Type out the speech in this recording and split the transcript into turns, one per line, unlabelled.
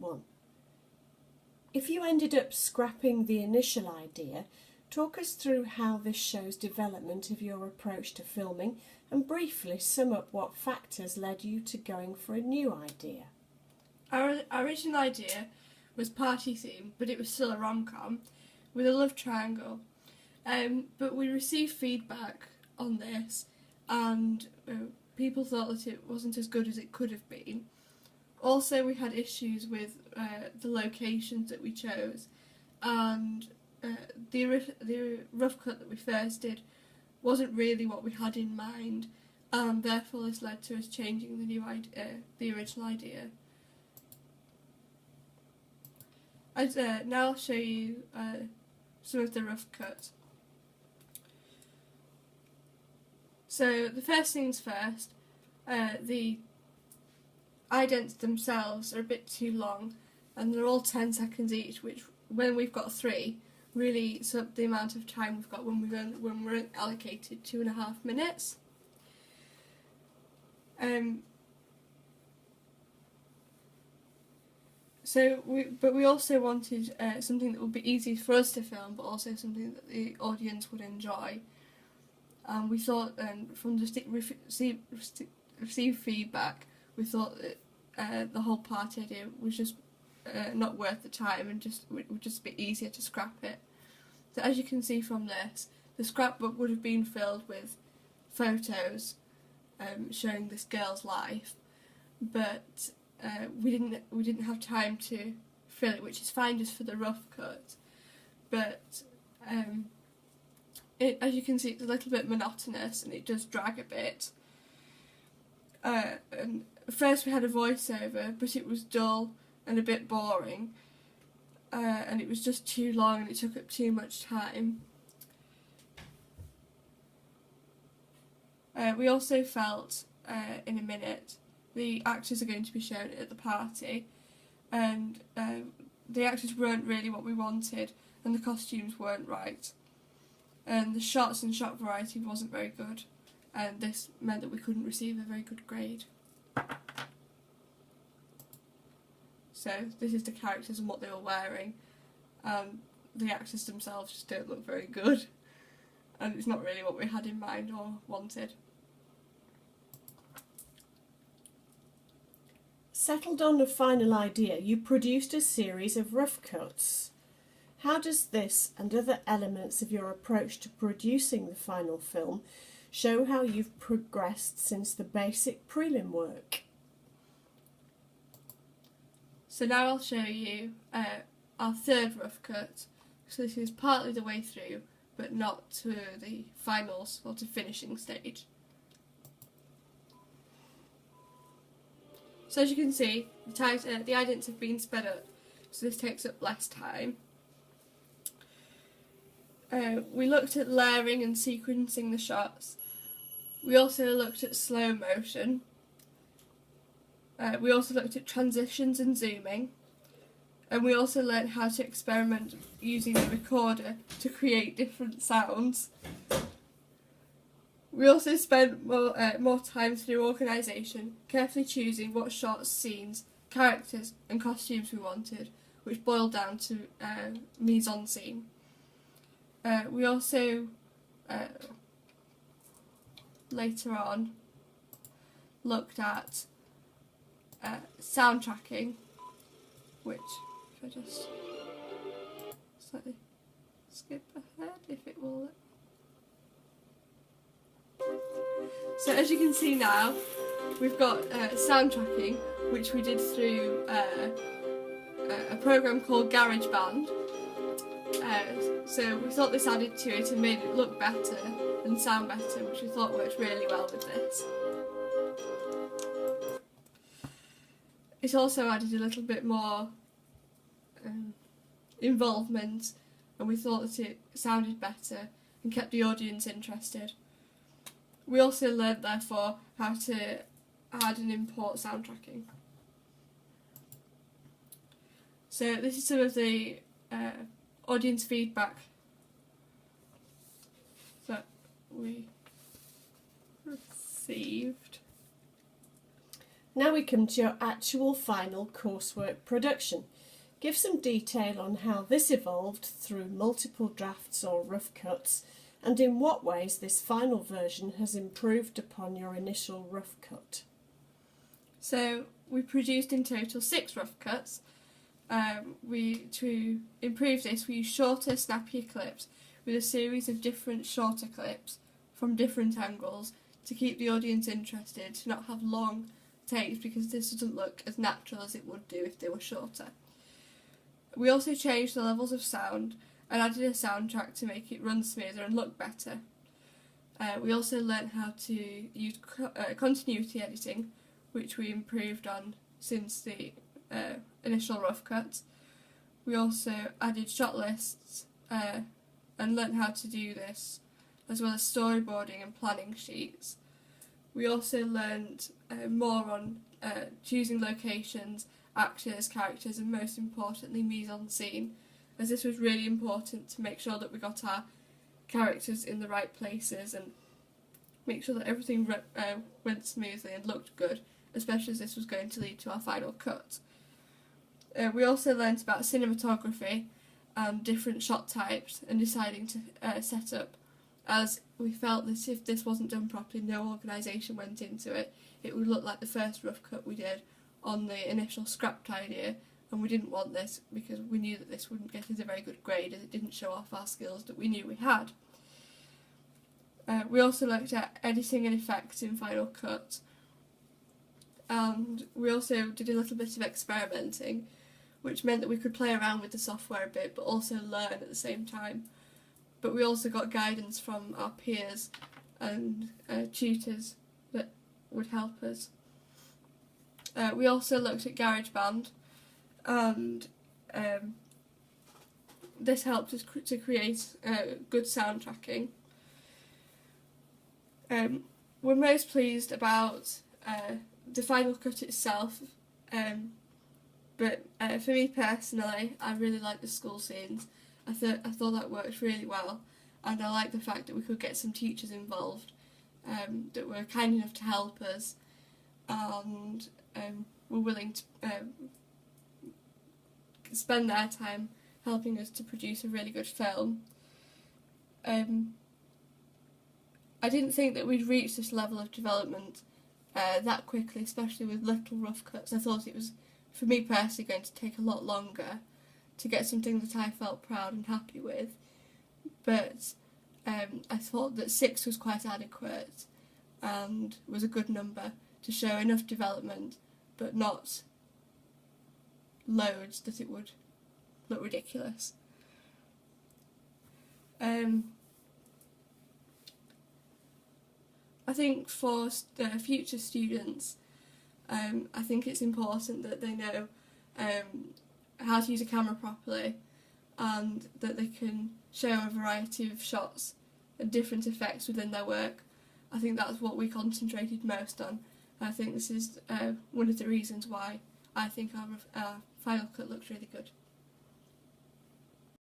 one. If you ended up scrapping the initial idea, talk us through how this shows development of your approach to filming and briefly sum up what factors led you to going for a new idea.
Our original idea was party theme, but it was still a rom-com with a love triangle. But we received feedback on this, and people thought that it wasn't as good as it could have been. Also, we had issues with the locations that we chose, and the rough cut that we first did wasn't really what we had in mind, and therefore this led to us changing the original idea. Now I'll show you some of the rough cut. So the first things first, the idents themselves are a bit too long, and they're all 10 seconds each, which when we've got 3 really sums up the amount of time we've got when we're allocated 2.5 minutes. But we also wanted something that would be easy for us to film, but also something that the audience would enjoy. We thought, from the received feedback, we thought that the whole party idea was just not worth the time, and would just be easier to scrap it. So as you can see from this, the scrapbook would have been filled with photos showing this girl's life, but we didn't have time to fill it, which is fine just for the rough cut. But as you can see, it's a little bit monotonous and it does drag a bit. And first we had a voiceover, but it was dull and a bit boring, and it was just too long and it took up too much time. We also felt in a minute the actors are going to be shown at the party, and the actors weren't really what we wanted, and the costumes weren't right, and the shots and shot variety wasn't very good, and this meant that we couldn't receive a very good grade. So this is the characters and what they were wearing, and the actors themselves just don't look very good, and it's not really what we had in mind or wanted.
Settled on a final idea, you produced a series of rough cuts. How does this and other elements of your approach to producing the final film show how you've progressed since the basic prelim work?
So now I'll show you our third rough cut. So this is partly the way through, but not to the finals or to finishing stage. So as you can see, the idents have been sped up, so this takes up less time. We looked at layering and sequencing the shots. We also looked at slow motion. We also looked at transitions and zooming. And we also learned how to experiment using the recorder to create different sounds. We also spent more time through organisation, carefully choosing what shots, scenes, characters and costumes we wanted, which boiled down to mise-en-scene. We also, later on, looked at soundtracking, which, if I just slightly skip ahead, if it will. So as you can see now, we've got soundtracking, which we did through a program called GarageBand. So we thought this added to it and made it look better and sound better, which we thought worked really well with this. It also added a little bit more involvement, and we thought that it sounded better and kept the audience interested. We also learnt, therefore, how to add and import soundtracking. So this is some of the audience feedback that we received.
Now we come to your actual final coursework production. Give some detail on how this evolved through multiple drafts or rough cuts, and in what ways this final version has improved upon your initial rough cut.
So we produced in total 6 rough cuts. To improve this, we used shorter, snappier clips with a series of different shorter clips from different angles to keep the audience interested, to not have long takes, because this doesn't look as natural as it would do if they were shorter. We also changed the levels of sound and added a soundtrack to make it run smoother and look better. We also learnt how to use continuity editing, which we improved on since the initial rough cuts. We also added shot lists and learnt how to do this, as well as storyboarding and planning sheets. We also learnt more on choosing locations, actors, characters, and most importantly mise-en-scene, as this was really important to make sure that we got our characters in the right places and make sure that everything went smoothly and looked good, especially as this was going to lead to our final cut. We also learnt about cinematography and different shot types and deciding to set up, as we felt that if this wasn't done properly, no organisation went into it, it would look like the first rough cut we did on the initial scrapped idea, and we didn't want this because we knew that this wouldn't get us a very good grade as it didn't show off our skills that we knew we had. We also looked at editing and effects in Final Cut, and we also did a little bit of experimenting, which meant that we could play around with the software a bit but also learn at the same time. But we also got guidance from our peers and tutors that would help us. We also looked at GarageBand, and this helped us to create good soundtracking. We're most pleased about the Final Cut itself, but for me personally, I really like the school scenes. I thought that worked really well, and I like the fact that we could get some teachers involved that were kind enough to help us and were willing to spend their time helping us to produce a really good film. I didn't think that we'd reach this level of development that quickly, especially with little rough cuts. I thought it was, for me personally, going to take a lot longer to get something that I felt proud and happy with, but I thought that 6 was quite adequate and was a good number to show enough development but not loads that it would look ridiculous. I think for future students, I think it's important that they know how to use a camera properly and that they can show a variety of shots and different effects within their work. I think that's what we concentrated most on. I think this is one of the reasons why I think our final cut looks really good.